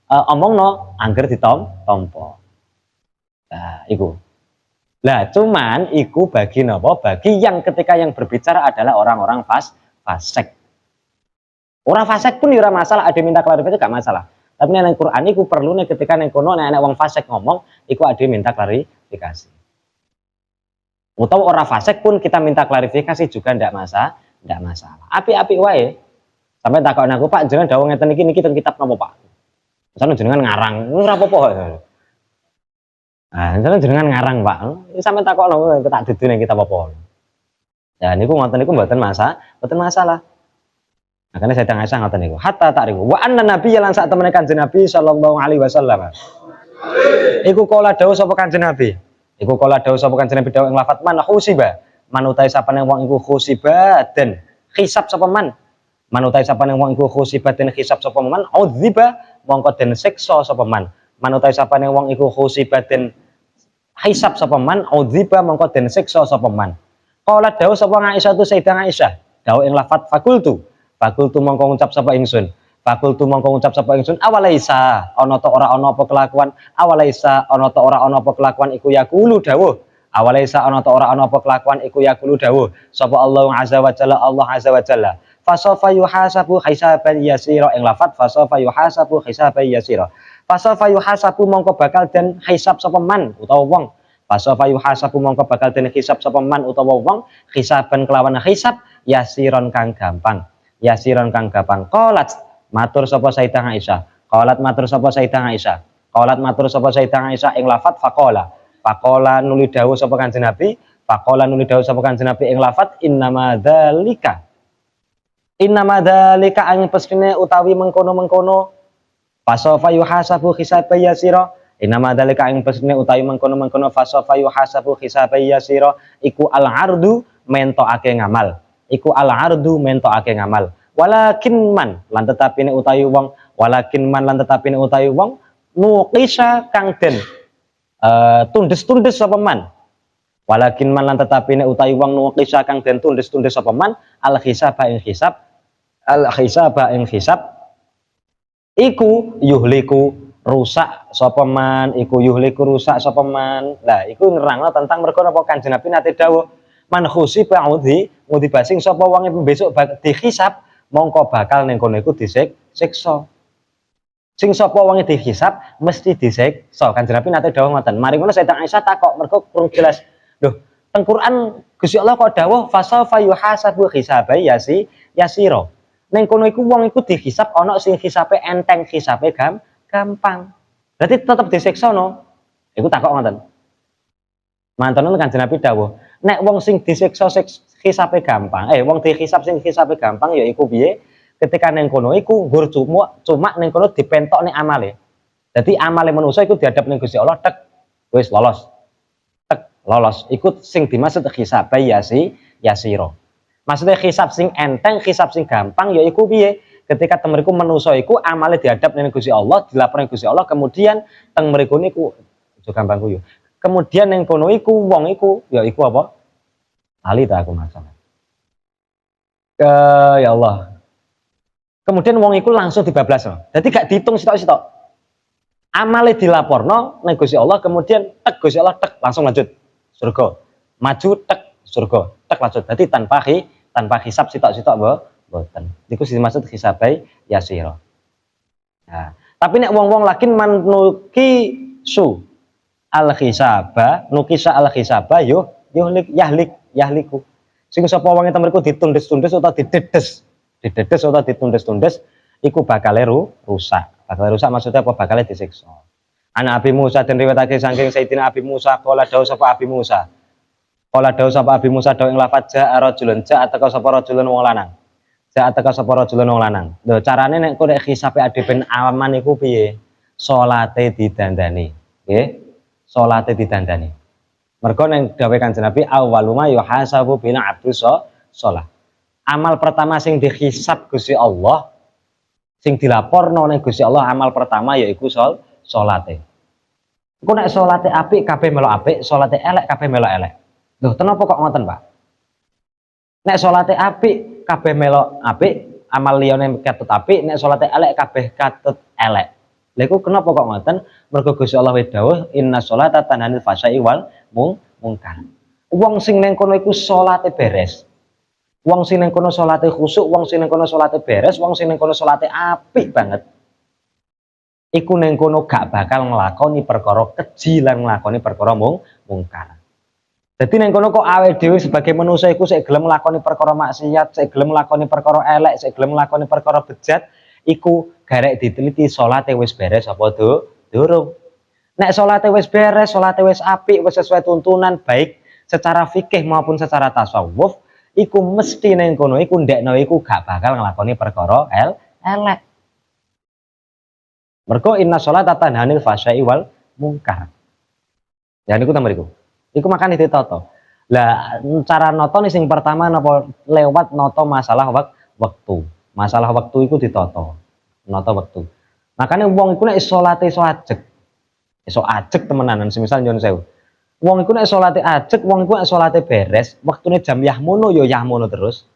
omongno angger ditampa. Nah, iku. Lah cuman iku bagi napa? Bagi yang ketika yang berbicara adalah orang-orang fasik. Orang fasik pun ora masalah, ada minta klarifikasi gak masalah. Tapi nang Quran iku perlu nih ketika nang kono nek wong fasik ngomong, iku ada minta klarifikasi. Utawa orang fasik pun kita minta klarifikasi juga ndak masalah. Api-api wae. Sampai takon aku, Pak, jenengan dawuh ngeten iki teng kitab napa, Pak? Misalnya jenengan ngarang, ora apa-apa. Nah, misalnya jenengan ngarang, Pak. Sampai takokno tak dudu ning kitab apa. Ya niku ngoten niku mboten masalah. Makanya saya tanya Aisyah ngoten niku. Hatta ta'rifu wa anna nabiyya lan sak temene Kanjeng Nabi sallallahu alaihi wasallam. Iku kala dawuh sapa Kanjeng Nabi? Iku kala dawuh sapa Kanjeng Nabi dawuh ing lafat man khusiba. Man utahe sapane wong iku khusiba den hisab sapa man. Man utahe sapane wong iku husiba den hisab sapa man, udziba mongko den siksa sapa man. Man utahe sapane wong iku husiba den hisab sapa man, udziba mongko den siksa sapa man. Qala dawuh sapa Aisyah tu Sayyidah Aisyah, dawuh ing lafat fakultu. Fakultu mongko ngucap sapa ingsun. Fakultu mongko ngucap sapa ingsun, awalaisa ana ta ora ana apa kelakuan, awalaisa ana ta ora ana apa kelakuan iku yaqulu dawuh. Awalaisa ana ta ora ana apa kelakuan iku yaqulu dawuh. Sapa Allah azza wa jalla, Allah azza wa jalla. Fasofa yuhasabu hisaban yasira, ing lafat fasofa yuhasabu hisaban yasira. Fasofa yuhasabu mongko bakal den hisab sapa man utawa wong. Fasofa yuhasabu mongko bakal den hisab sapa man utawa wong, hisaban kelawan hisab yasiron kang gampang. Yasiron kang gampang. Qalat matur sapa Sayyidah Aisyah. Qalat matur sapa Sayyidah Aisyah. Qalat matur sapa Sayyidah Aisyah ing lafat faqala. Faqala nuli dawuh sapa Kanjeng Nabi, faqala nuli dawuh sapa Kanjeng Nabi ing lafat innama dzalika. Innama dzalika angin pesine utawi mengkono-mengkono. Fasofa yuhasabu hisaban yasira. Innama dzalika angin pesine utawi mengkono-mengkono fasofa yuhasabu hisaban yasira iku al-ardu mentokake ngamal. Iku al-ardu mentokake ngamal. Walakin man lan tetapine utawi wong, walakin man lan tetapine utawi wong nuqisa kang den tundes-tundes sapa man. Walakin man lan tetapine utawi wong nuqisa kang den tundes-tundes sapa man al-hisaba ing hisab, al-hisaba ing hisab iku yuhliku rusak sapa man, iku yuhliku rusak sapa man. Lah iku nerangno tentang mergo napa Kanjeng Nabi nate dawuh man khusiba mudi basing sapa wong besok dihisab mongko bakal ning kono iku disiksa. Sing sapa wong dihisab mesti disiksa. Kanjeng Nabi nate dawuh ngoten. Mari ngono Sayyidah Aisyah takok mergo kurang jelas. Loh, teng Quran Gusti Allah kok dawuh fasawfa yuhasabu hisaban yasira. Ning kono iku wong iku dihisab ana sing hisabe enteng, hisabe gampang. Berarti tetep disiksa no. Iku takok ngoten. Manten Kanjeng Nabi dawuh, nek wong sing disiksa hisabe gampang, wong dihisab sing hisabe gampang ya iku piye? Ketika ning kono iku nggur cuma ning kono dipentok ning amale. Dadi amale manusa iku dihadap ning Gusti Allah tek wis lolos. Tek lolos. Iku sing dimaksud hisabe yasira. Maksudnya hisab sing enteng, hisab sing gampang ya iku piye? Ketika teng mriku manusa iku amale dihadap ning Gusti Allah, dilapor ning Gusti Allah, kemudian teng mriku niku aja gampang kuyu. Kemudian yang kono iku wong iku ya iku apa? Ali tak aku masalah. Ya Allah. Kemudian wong iku langsung dibablas. Jadi gak dihitung sitok-sitok. Amale dilaporno ning Gusti Allah, kemudian tek Gusti Allah tek langsung lanjut surga. Maju tek surga, tek lanjut. Jadi tanpa hisab sitok-sitok mboten. Iku dimaksud hisabai yasira. Nah, tapi nek wong-wong lagi manuki su al-hisaba, nukisa al-hisaba yahliku. Sing sapa wong enten mriku ditundes-tundes utawa didedes utawa ditundes-tundes iku bakal rusak. Bakal rusak maksudnya apa? Bakal disiksa. Ana Abi Musa den riwayatake saking Sayyidina Abi Musa qala dawuh sapa Abi Musa. Qala dawuh sapa Abi Musa dawuh ing lafaz ja'a rajulun, ja'a teka sapa rajulun wong lanang. Ja'a teka sapa rajulun wong lanang. Lho carane nek kok hisabe ade ben aman iku piye? Salate didandani. Nggih. Salate didandani. Mergo ning dawuh Kanjeng Nabi awwaluma yuhasabu bina abdu shalah. Amal pertama sing dihisab Gusti Allah, sing dilaporno ning Gusti Allah amal pertama yaiku salate. Engko nek salate apik kabeh melok apik, salate elek kabeh melok elek. Lho, kenapa kok ngoten, Pak? Nek salate apik kabeh melok apik, amal liyane katut apik, nek salate elek kabeh katut elek. Lha iku kenapa kok ngoten? Mergo Gusti Allah dawuh, "Inna sholata tanhanil fahsya'i wal munkar." Wong sing ning kono iku salate beres. Wong sing ning kono salate khusyuk, wong sing ning kono salate beres, wong sing ning kono salate apik banget. Iku ning kono gak bakal nglakoni perkara keji lan nglakoni perkara mungkar. Dadi ning kono kok awake dhewe sebagai manusa iku sik gelem nglakoni perkara maksiat, sik gelem nglakoni perkara elek, sik gelem nglakoni perkara bejat, iku garek diteliti salate wis beres apa durung. Nek salate wis beres, salate wis apik, wis sesuai tuntunan baik secara fikih maupun secara tasawuf, iku mesti ning kono iku ndekno iku gak bakal nglakoni perkara elek. Mergo inna sholata tanhanil fahsya'i wal munkar. Ya niku ta mriku. Iku makane ditata. Lah cara noto nih sing pertama napa lewat noto masalah waktu. Masalah waktu iku ditoto. Noto waktu. Makanya wong iku nek salate iso ajeg. Iso ajeg temenanan semisal nyuwun sewu. Wong iku nek salate ajeg, wong iku nek salate beres, wektune jam yahmono ya yahmono terus.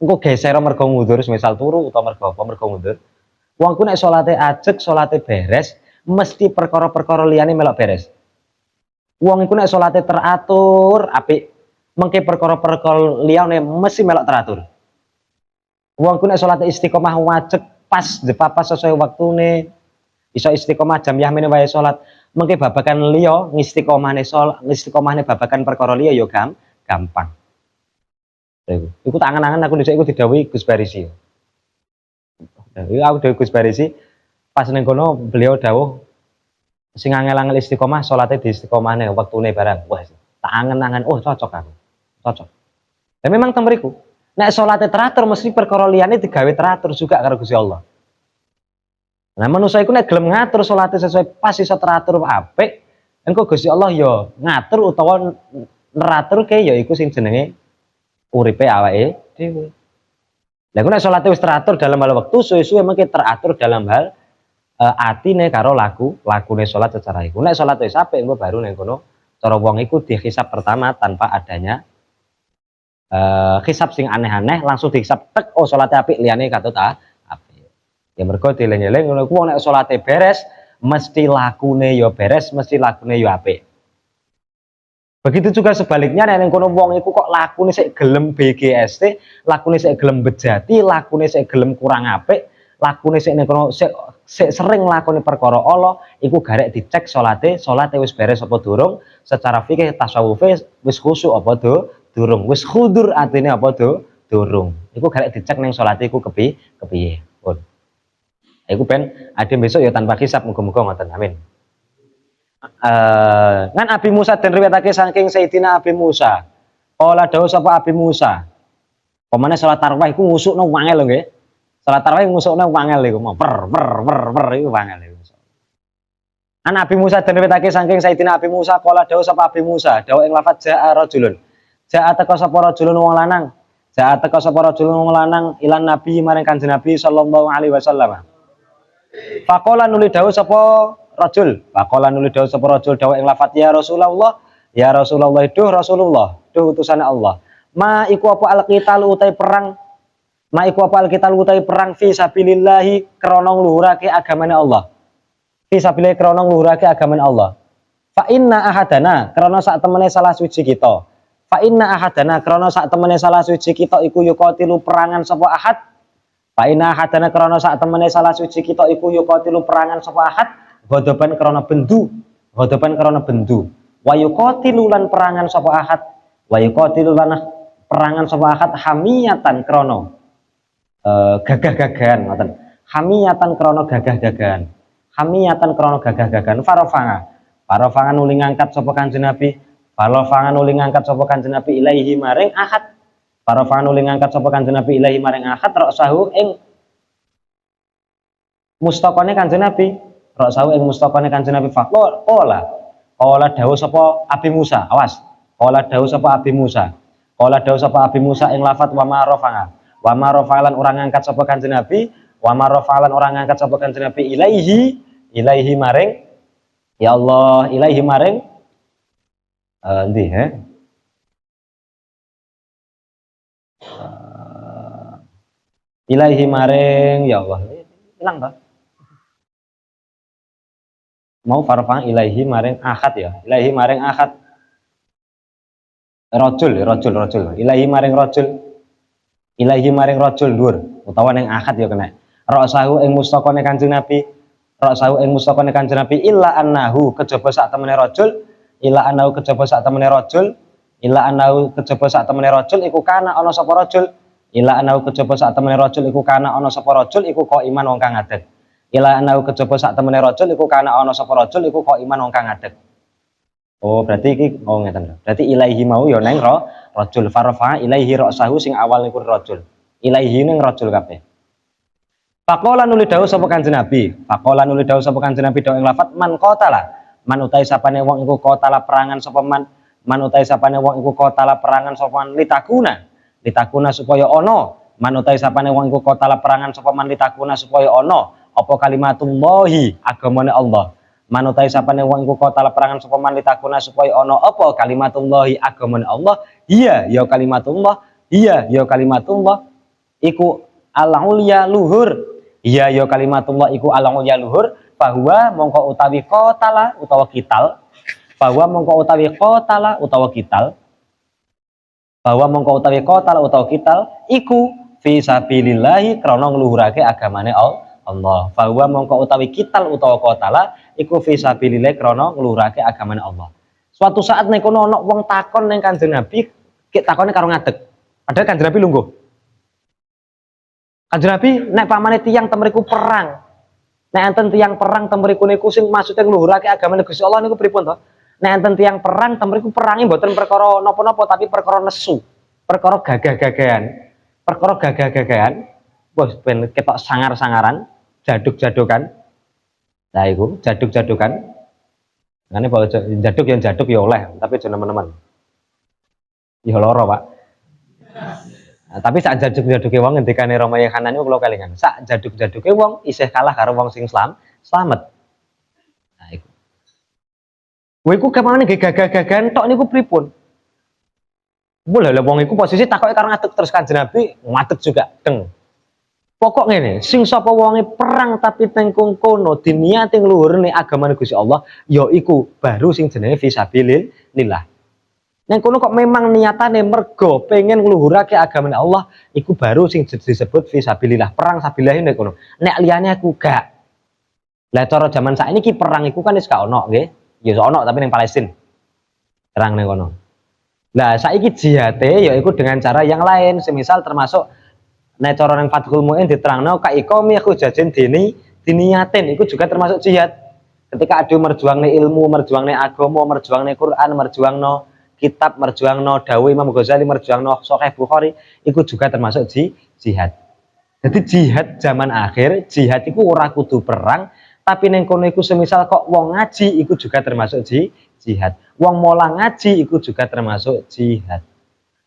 Engko geser mergo mundur semisal turu utawa mergo apa mergo mundur. Wong iku nek salate ajeg, salate beres, mesti perkara-perkara liyane melok beres. Wong iku nek salate teratur apik, mengke perkara-perkara liyane mesti melok teratur. Wong iku nek salate istiqomah wajib pas jepapas sesuai waktune, iso istiqomah jam yahmene wae salat, mengke babagan liya ngistiqomahne salat, ngistiqomahne babagan perkara liya ya gampang. Iku tak angen-angen aku dhisik iku didhawuhi Gus Barisi. Iku aku dawuh Gus Barisi pas ning kono beliau dawuh sing angel-angel istiqomah salate di istiqomahne wektune barang. Wah, tak angen-angen, oh cocok aku. Cocok. Dan memang teng mriku, nek salate teratur mesti perkara liyane digawe teratur juga karo Gusti Allah. Nah, manusia iku nek gelem ngatur salate sesuai pas iso teratur apik, engko Gusti Allah ya ngatur utawa neraturke ya iku sing jenenge uripe awake dhewe. Lah nek salate wis teratur dalam hal wektu, suwe-suwe mengke teratur dalam hal atine karo lakune salat secara iku. Nek salat wis apik engko baru ning kono cara wong iku dihisab pertama tanpa adanya hisab sing aneh-aneh, langsung dihisab tek oh salate apik liyane katut apik. Ya mergo dieling-eling ngono ku nek salate beres mesti lakune ya beres, mesti lakune ya apik. Begitu juga sebaliknya nek kono wong iku kok lakune sik gelem BGST, lakune sik gelem bejati, lakune sik gelem kurang apik, lakune sik ning kono sik sering lakone perkara Allah, iku garek dicek salate wis beres apa durung, secara fikih tasawufe wis khusyuk apa durung, wis khudur atine apa durung. Iku garek dicek ning salate iku kepiye. Pun. Iku ben ade besok ya tanpa hisab muga-muga ngoten. Amin. Kan Abi Musa dan riwayatake saking Sayyidina Abi Musa. Kala dawuh sapa Abi Musa. Pemane salat tarawih iku ngusukno wangel lho nggih. Salat tarawih ngusukno wangel iku mau per iku wangel iku. An Abi Musa dan riwayatake saking Sayyidina Abi Musa kala dawuh sapa Abi Musa, dawuh ing lafaz jaa rajulun. Jaa teka sapa rajulun wong lanang. Jaa teka sapa rajulun wong lanang ilan Nabi maring Kanjeng Nabi sallallahu alaihi wasallam. Faqala nuli dawuh sapa rajul, faqala nuli dawuh sapa rajul dawuh ing lafaz ya Rasulullah, ya Rasulullah duh Rasulullah, duh utusane Allah. Ma iku apa alqital utai perang, ma iku apa alqital utai perang fi sabilillah krana ngluhurake agamane Allah. Fi sabilillah krana ngluhurake agamane Allah. Fa inna ahadana krana sak temene salah suci kita. Fa inna ahadana krana sak temene salah suci kita iku yuqatilu perangan sapa ahad. Fa inna ahadana krana sak temene salah suci kita iku yuqatilu perangan sapa ahad. Godoban krana bendu, godoban krana bendu. Wa yuqatilu lan perangan sapa ahad, wa yuqatilu lan perangan sapa ahad hamiyatan krana gagah-gagahan ngoten. Hamiyatan krana gagah-gagahan. Hamiyatan krana gagah-gagahan. Farafanga nuli ngangkat sapa Kanjeng Nabi. Farafanga nuli ngangkat sapa Kanjeng Nabi ilaihi maring ahad. Farafanga nuli ngangkat sapa Kanjeng Nabi ilaihi maring ahad rasahu ing mustaqane Kanjeng Nabi. Rasahu ing mustaqane Kanjeng Nabi qala dawuh sapa Abi Musa, awas. Qala dawuh sapa Abi Musa. Qala dawuh sapa Abi Musa ing lafaz wa ma rafa'an. Wa ma rafa'an orang ngangkat sapa Kanjeng Nabi, wa ma rafa'an orang ngangkat sapa Kanjeng Nabi ilaihi maring ya Allah, ilaihi maring endi ilaihi maring ya Allah. Hilang ta? Mau farfang ilaihi maring ahad ya, ilaihi maring ahad rajul ilaihi maring rajul dur utawa ning ahad ya kena rasahu ing mustaqane Kanjeng Nabi illa annahu kejaba sak temene rajul iku kana ana sapa rajul iku kok iman wong kang ngadeg. Ila anau kejaba sak temene rajul iku kana ana sapa rajul iku kok iman wong kang ngadeg. Oh, berarti iki ngeten. Berarti ilaihi mau ya neng rajul farfa ilaihi rasahu sing awal iku rajul. Ilaihi ning rajul kabeh. Faqala nuli dawuh sapa Kanjeng Nabi. Dawuh ing lafaz man qatala. Man utai sapane wong iku qatala perangan sapa man man utahe sapane wong iku qatala perangan sapa man litakuna supaya ana man utahe sapane wong iku qatala perangan sapa man litakuna supaya ana apa kalimatullahi agamane Allah man utahe sapane wong iku qatala perangan sapa man litakuna supaya ana apa kalimatullahi agamane Allah iya ya kalimatullah iku al-ulya luhur iya ya kalimatullah iku al-ulya luhur bahwa mongko utawi qatala utawa kital bahwa mongko utawi qatala utawa kital iku fi sabilillahi krana ngluhurake agamane Allah bahwa mongko utawi kital utawa qatala iku fi sabilillahi krana ngluhurake agamane Allah. Suatu saat nek kono ana wong takon ning Kanjeng Nabi kek takone karo ngadeg padahal Kanjeng Nabi lungguh. Kanjeng Nabi nek pamane tiyang temriku perang. Nek enten tiyang perang temriku niku sing maksude ngluhurake agama Gusti Allah niku pripun to? Nek enten tiyang perang temriku perangi mboten perkara napa-napa tapi perkara nesu, perkara gagah-gagahan. Wes ben ketok sangar-sangaran, jaduk-jadukan. Nah iku jaduk-jadukan. Ngene bahwa jaduk yang jaduk ya oleh, tapi aja nemen-nemen. Ya lara, Pak. Nah, tapi sak jaduk-jaduke wong ngendikane Rama yang Hanan niku kula kelingan. Sak jaduk-jaduke wong isih kalah karo wong sing slamet. Nah iku. Kowe iku kemane gagah-gagahan tok niku pripun? Boleh lah wong iku posisi takoke karo ngadeg terus Kanjeng Nabi ngadeg juga deng. Pokok ngene, sing sapa wonge perang tapi teng kono diniati ngluhurne agama Gusti Allah, ya iku baru sing jenenge fisabilillah. Neng kono kok memang niatane mergo pengen ngluhurake agama Allah, iku baru sing disebut fisabilillah, perang sabilillah ning kono. Nek liyane aku gak. Lah cara jaman saiki perang iku kan wis gak ono nggih. Ya ono tapi ning Palestina. Perang ning kono. Lah saiki jihate yaiku dengan cara yang lain, semisal termasuk nek cara ning Fathul Muin diterangno ka iqami aku jajen diniatin iku juga termasuk jihad. Ketika adu merjuangne ilmu, merjuangne agama, merjuangne Quran, merjuangno kitab, merjuangno dawuh Imam Ghazali, merjuangno Sahih Bukhari, itu juga termasuk jihad. Jadi jihad zaman akhir, jihad itu ora kudu perang, tapi neng kono iku semisal kok wong ngaji, itu juga termasuk jihad. Wong molang ngaji, itu juga termasuk jihad.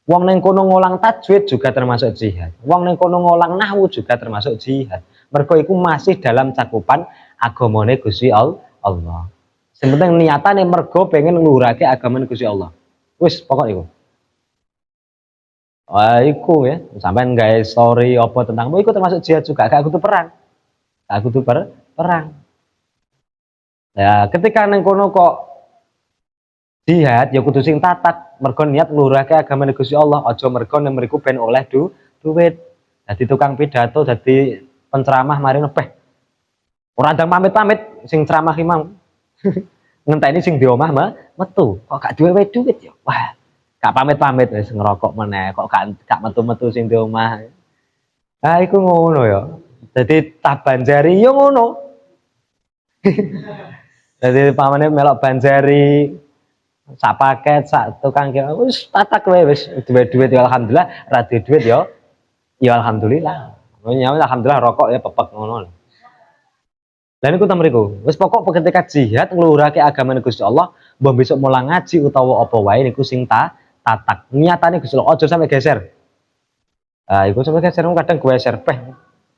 Wong neng kono ngolang tajwid juga termasuk jihad. Wong neng kono ngolang nahwu juga termasuk jihad. Mergo iku masih dalam cakupan agamane Gusti Allah. Sebenarnya niatane mergo pengen ngluhurake agamane Gusti Allah. Wis pokok iku. Wah, iku ya, sampean gawe story apa tentangmu iku termasuk jihad juga, gak kudu perang. Gak kudu perang. Ya, ketika nang kono kok jihad ya kudu sing tatak, mergo niat ngluhurake agama Gusti Allah, aja mergo nek mriku ben oleh duit. Dadi tukang pidato, dadi penceramah mari nepeh. Ora ndang pamit-pamit sing ceramah imam. Ngenteni sing di omah metu, kok gak duwe duit ya. Wah, gak pamit-pamit wis ngerokok meneh, kok gak metu-metu sing di omah. Ah iku ngono ya. Dadi tabanjari yo ngono. Dadi pamane melok banjari sak paket, sak tukang kira wis tatak kowe wis duwe duit ya alhamdulillah, ra duwe duit ya alhamdulillah. Nyawa alhamdulillah rokok ya pepek ngono. Dan iku tamriku, wis pokok ketika jihad ngluhurake agama Gusti Allah, mbah besok mulang ngaji utawa apa wae niku sing tatak. Niatane Gusti Allah aja sampe geser. Ah iku sampe geser kadang geser peh.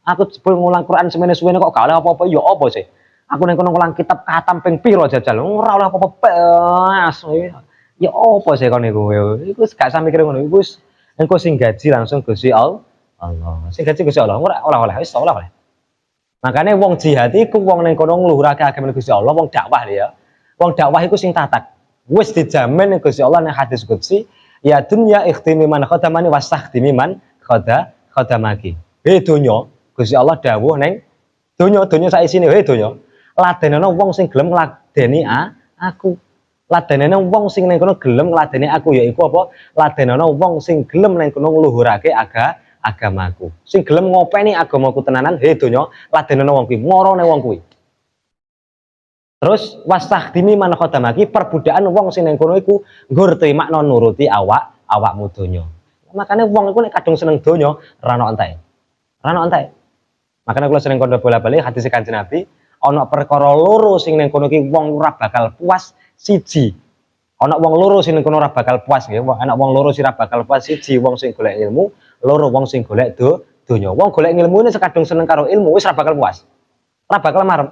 Aku jebul ngulang Quran semene suwene kok gak oleh apa-apa ya apa sih? Aku ning kono ngulang kitab khatam ping piro jajal ora oleh apa-apa blas. Ya apa sih kon niku? Iku gak sampe mikir ngono. Iku wis engko sing gaji langsung Gusti Allah. Sing gaji Gusti Allah ora oleh wis oleh. Makanya wong jihad iku wong ning kono ngluhurake agama Gusti Allah, wong dakwah ya. Wong dakwah iku sing tatak. Wis dijamin ning Gusti Allah ning hadis qudsi, ya dunya ikhtimi man khadamani wastakhtimi man khadamaki. Donya, Gusti Allah dawuh ning donya sak isine, donya. Ladenana wong sing gelem ngladeni aku. Ladenana wong sing ning kono gelem ngladeni aku yaiku apa? Ladenana wong sing gelem ning kono ngluhurake agamaku. Sing gelem ngopeni agamaku tenanan, donya ladenana wong kuwi, morone wong kuwi. Terus wastakhdimi man khadamaki, perbudakan wong sing ning kono iku nggur trimakno nuruti awakmu donya. Makane wong iku nek kadung seneng donya, ora ono entek. Ora ono entek. Makane kula sering kondo bola-bali hadis Kanjeng Nabi, ana perkara loro sing ning kono iki wong ora bakal puas, siji Ana wong loro sing kono ora bakal puas nggih. Ana wong loro sing ora bakal puas, siji wong sing golek ilmu, loro wong sing golek donya. Wong golek ilmu ini sekadung seneng karo ilmu wis ora bakal puas. Ora bakal marem.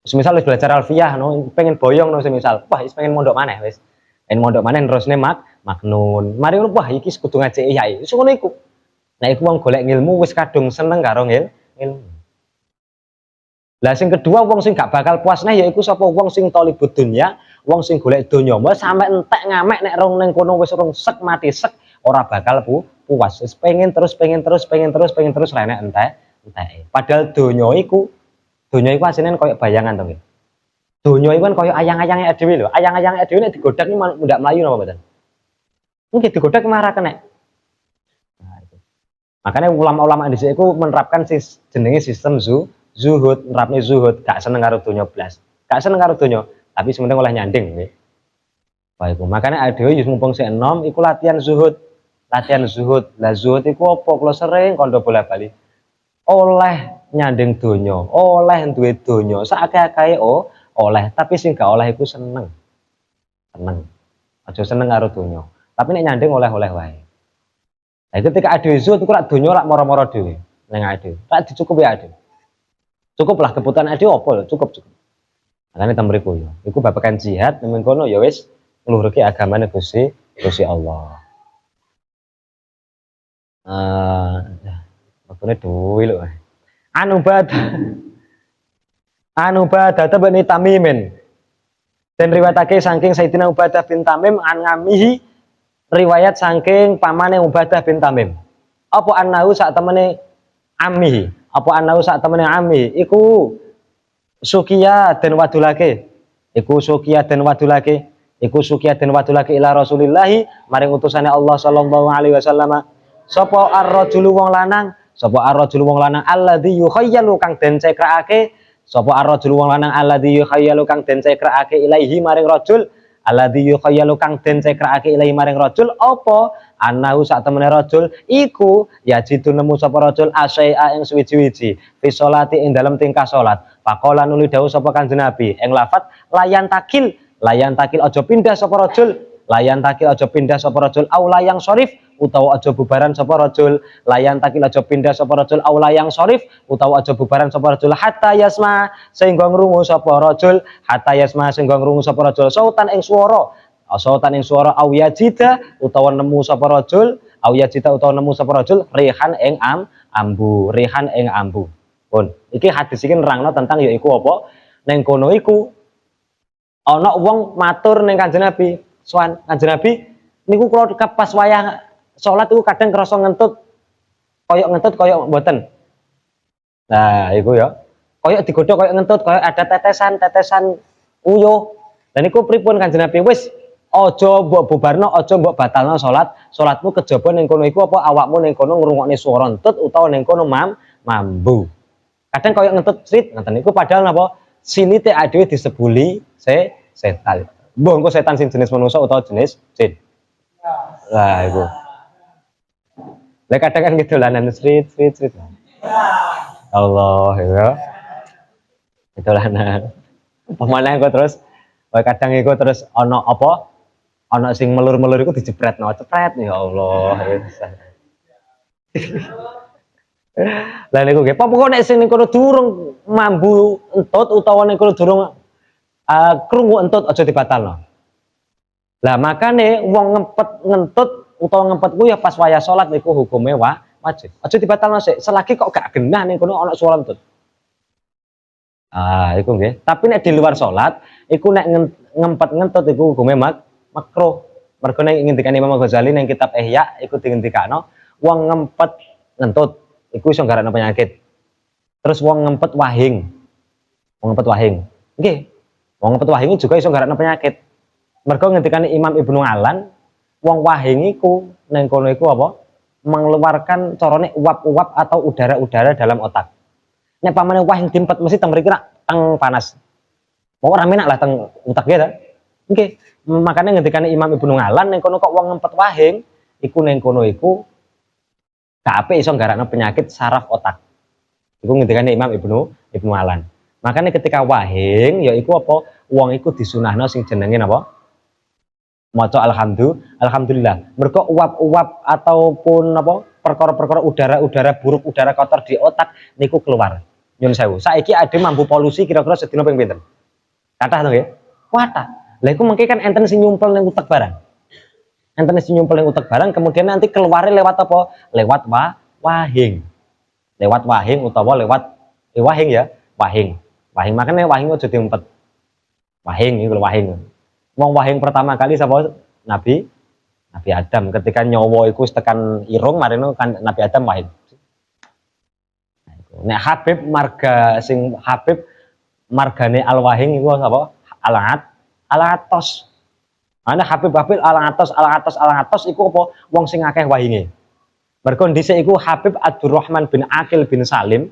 Semisal wis belajar alfiyah no, pengen boyong no semisal. Wah, wis pengen mondok maneh wis. Pengen mondok maneh terusne maknun. Mari ngono wah iki kudu ngajeki yai. Wis ngono iku. Nah iku wong golek ilmu wis kadung seneng karo ilmu. Lah sing kedua wong sing gak bakal puas neh yaiku sapa wong sing talibud dunya, wong sing golek donya. Mbok sampe entek ngamek nek rong ning kono wis rong sek mati sek ora bakal puas. Wis pengen terus renek enteke. Padahal donya iku asline koyo bayangan to nggih. Donya iku kan koyo ayang-ayange dhewe lho. Ayang-ayange dhewe nek digodak iki ndak mlayu napa mboten? Mungkin digodak malah kena. Nah, itu. Makanya ulama-ulama dhisik iku menerapkan jenenge sistem zuhud, nerapne zuhud, gak seneng karo donya blas. Gak seneng karo donya, tapi sementing oleh nyanding nggih. Wah iku. Makane dhewe yo mumpung sik enom iku latihan zuhud. Latihan zuhud. Lah zuhud iku apa? Kula sering kandha bola-bali. Oleh nyanding donya, oleh duwe donya, sakake-akeh oleh, tapi sing gak oleh iku seneng. Seneng. Aja seneng karo donya. Tapi nek nyanding oleh-oleh wae. Nah, ketika ade zuhud iku rak donya rak moro-moro dhewe ning ade. Rak dicukupi ade. Cukup lah kebutuhan ade apa lho, cukup. Makane temriku yo. Iku babagan jihad nang kono ya wis ngluhurke agamane Gusti Allah. Maksudnya duwi lho. Anubadah bin Tamimin. Dan riwayatake saking Sayyidina Ubadah bin Tamim an ngamihi riwayat saking pamane Ubadah bin Tamim. Apa annahu sak temene ammihi? Apa annahu sak temene ammihi iku sukiya den wadulake. Iku sukiya den wadulake ila Rasulillah maring utusane Allah sallallahu alaihi wasallam. Sapa ar-rajulu wong lanang alladzi yukhayyalu kang den cekrakake ilaihi maring rajul apa annahu sak temene rajul iku yajidu nemu sapa rajul asyai'a ing suwi-wiji fi sholati ing dalem tingkah salat faqala nuli dawuh sapa Kanjeng Nabi ing lafat layan takil aja pindah sapa rajul aula yang syarif utawa aja bubaran sapa rajul layan takil aja pindah sapa rajul aula yang syarif utawa aja bubaran sapa rajul hatta yasma sehingga ngrungu sapa rajul sautan ing swara au yajida utawa nemu sapa rajul rihan ing ambu pun iki hadis iki nerangno tentang yaiku apa ning kono iku ana wong matur ning Kanjeng Nabi sowan Kanjeng Nabi niku kula pas wayah salat iku kadang krasa ngentut koyo mboten. Nah, iku ya. Koyo digodhog koyo ngentut, koyo ada tetesan uyuh. Dan niku pripun Kanjeng Nabi wis aja mbok bubarno, aja mbok batalno salatmu kejaba ning kono iku apa awakmu ning kono ngrungokne swara entut utawa ning kono mambu. Kadang koyo ngentut srit ngoten niku padahal napa sinite dhewe disebuli setan. Mbah engko setan sing jenis manusa utawa jenis jin. Lah iku. Lah kadang kan gitu lanan street. Allah ya. Itu lanan. Pemane kok terus kadang iku terus ana apa? Ana sing melur-melur iku dijepretno, cepret ya Allah. Lah niku nggih, pokoke nek sing kono durung mambu entut utawa ning kono durung krungu entut aja dibatalno. Lah makane wong ngentut utawa ngempet ku ya pas wayah salat niku hukume wajib. Aja dibatalno sik, selagi kok gak genah ning kono ana swara entut. Iku nggih. Tapi nek di luar salat, iku nek ngempet ngentut iku hukume makruh. Mergo nek ngendikane Imam Ghazali ning kitab Ihya iku dingendikano wong ngempet ngentut iku iso nggarakno penyakit. Terus wong ngempet wahing. Nggih. Wong ngempet wahing juga iso nggarakno penyakit. Mergo ngendikane Imam Ibnu Alan wong wahing iku ning kono iku apa? Mengeluarkan carane uap-uap atau udara-udara dalam otak. Nek pamane wahing dimpet mesti teng mriki teng panas. Mau ora menak lah teng utak ya ta. Nggih. Makane ngendikane Imam Ibnu Alan ning kono kok wong ngempet wahing iku ning kono iku gak apik iso nggarakno penyakit saraf otak. Iku ngendikane Imam Ibnu Alan. Makane ketika wahing ya iku apa? Wong iku disunahno sing jenenge napa? maca alhamdulillah. Mergo uap-uap ataupun apa perkara-perkara udara buruk, udara kotor di otak niku keluar. Nyun sewu. Saiki ade mampu polusi kira-kira sedina ping pinten? Kathah to nggih? Kathah. Lah iku mengke kan enten sing nyumpel ning utek barang. Enten sing nyumpel ning utek barang kemudian nanti keluarnya lewat apa? Lewat wahing. Lewat wahing utawa lewat wahing ya, wahing. Wahing makanya wahing aja diumpet. Wahing iku wahing. Wong wahing pertama kali sapa? Nabi Adam ketika nyawa iku tekan irung marino kan Nabi Adam wahing. Nek Habib margane al wahing iku sapa? Alatos. Ana Habib Alatos iku apa? Wong sing akeh wahinge. Mergo dhisik iku Habib Abdurrahman bin Aqil bin Salim.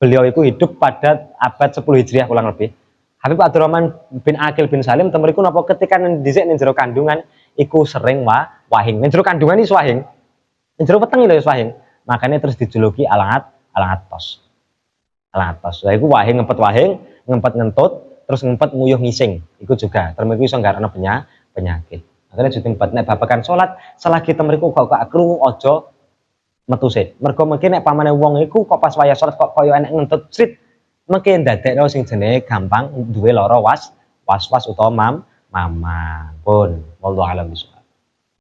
Beliau itu hidup pada abad 10 Hijriah kurang lebih. Habib Abdurrahman bin Aqil bin Salim temeriku napa ketika dhisik ning jero kandungan iku sering wahing. Ning jero kandungan iki wahing. Ning jero weteng lho wahing. Makanya terus dijuluki alatos. Alatos. Lah iku wahing ngempet ngentut, terus ngempet nguyuh ngising. Iku juga temeriku iso nggarakno penyakit. Makanya jadi tempat nek babakan salat selagi temeriku kok krungu aja metu sik. Mergo mungkin nek pamane wong iku kok pas wayah salat kok kaya enek ngentut srit mungkin ndadekno sing jenenge gampang duwe lara was-was utawa mamam pun wallahu alam.